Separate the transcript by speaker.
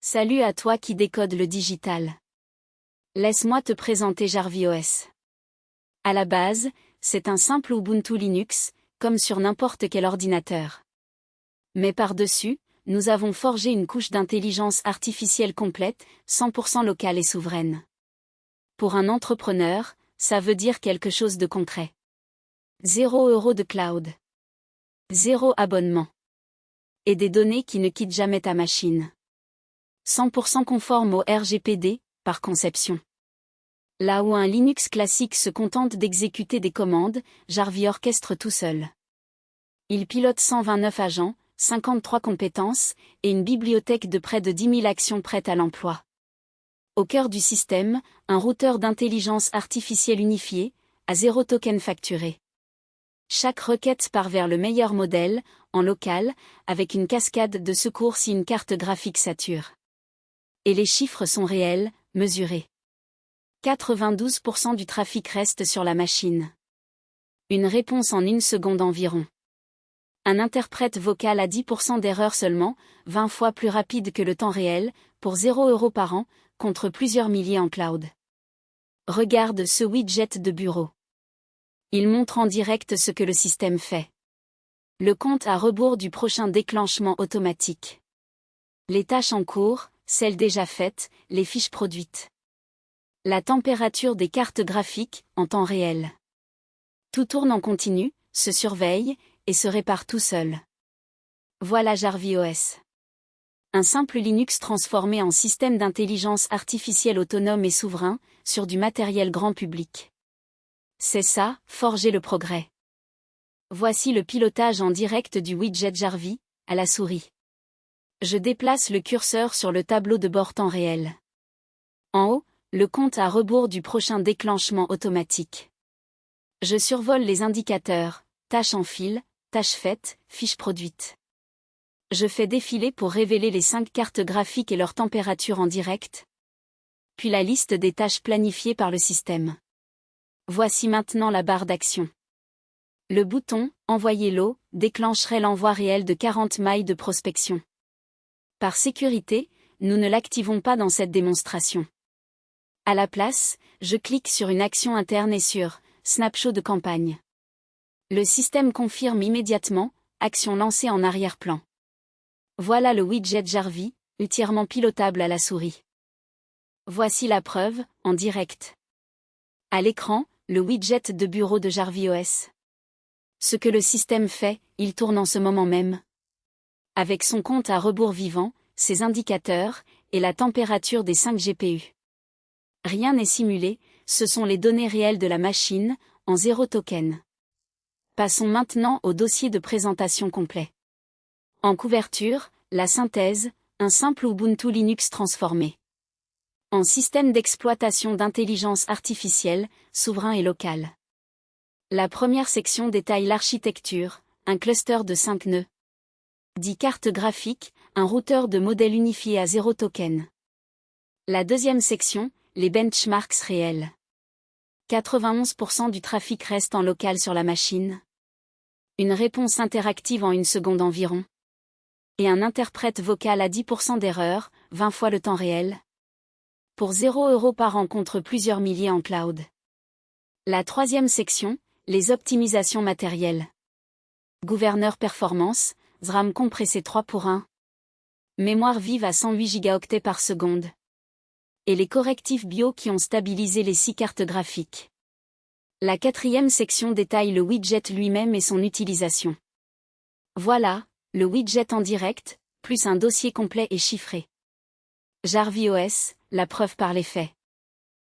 Speaker 1: Salut à toi qui décode le digital. Laisse-moi te présenter JarviOS. À la base, c'est un simple Ubuntu Linux, comme sur n'importe quel ordinateur. Mais par-dessus, nous avons forgé une couche d'intelligence artificielle complète, 100% locale et souveraine. Pour un entrepreneur, ça veut dire quelque chose de concret. 0 € de cloud. 0 abonnement. Et des données qui ne quittent jamais ta machine. 100% conforme au RGPD, par conception. Là où un Linux classique se contente d'exécuter des commandes, Jarvi orchestre tout seul. Il pilote 129 agents, 53 compétences, et une bibliothèque de près de 10 000 actions prêtes à l'emploi. Au cœur du système, un routeur d'intelligence artificielle unifié, à 0 token facturé. Chaque requête part vers le meilleur modèle, en local, avec une cascade de secours si une carte graphique sature. Et les chiffres sont réels, mesurés. 92% du trafic reste sur la machine. Une réponse en 1 seconde environ. Un interprète vocal à 10% d'erreur seulement, 20 fois plus rapide que le temps réel, pour 0 € par an, contre plusieurs milliers en cloud. Regarde ce widget de bureau. Il montre en direct ce que le système fait. Le compte à rebours du prochain déclenchement automatique. Les tâches en cours, celles déjà faites, les fiches produites. La température des cartes graphiques, en temps réel. Tout tourne en continu, se surveille, et se répare tout seul. Voilà JarviOS. Un simple Linux transformé en système d'intelligence artificielle autonome et souverain, sur du matériel grand public. C'est ça, forger le progrès. Voici le pilotage en direct du widget Jarvi, à la souris. Je déplace le curseur sur le tableau de bord temps réel. En haut, le compte à rebours du prochain déclenchement automatique. Je survole les indicateurs, tâches en fil, tâches faites, fiches produites. Je fais défiler pour révéler les 5 cartes graphiques et leur température en direct. Puis la liste des tâches planifiées par le système. Voici maintenant la barre d'action. Le bouton « Envoyer l'eau » déclencherait l'envoi réel de 40 mailles de prospection. Par sécurité, nous ne l'activons pas dans cette démonstration. À la place, je clique sur une action interne et sur « Snapshot de campagne ». Le système confirme immédiatement, action lancée en arrière-plan. Voilà le widget Jarvi, entièrement pilotable à la souris. Voici la preuve, en direct. À l'écran, le widget de bureau de JarviOS. Ce que le système fait, il tourne en ce moment même. Avec son compte à rebours vivant, ses indicateurs, et la température des 5 GPU. Rien n'est simulé, ce sont les données réelles de la machine, en 0 token. Passons maintenant au dossier de présentation complet. En couverture, la synthèse, un simple Ubuntu Linux transformé. En système d'exploitation d'intelligence artificielle, souverain et local. La première section détaille l'architecture, un cluster de 5 nœuds. 10 cartes graphiques, un routeur de modèle unifié à 0 token. La deuxième section, les benchmarks réels. 91% du trafic reste en local sur la machine. Une réponse interactive en 1 seconde environ. Et un interprète vocal à 10% d'erreur, 20 fois le temps réel. Pour 0 € par an contre plusieurs milliers en cloud. La troisième section, les optimisations matérielles. Gouverneur performance, SRAM compressé 3 pour 1. Mémoire vive à 108 Go par seconde. Et les correctifs bio qui ont stabilisé les 6 cartes graphiques. La quatrième section détaille le widget lui-même et son utilisation. Voilà, le widget en direct, plus un dossier complet et chiffré. JarviOS, la preuve par les faits.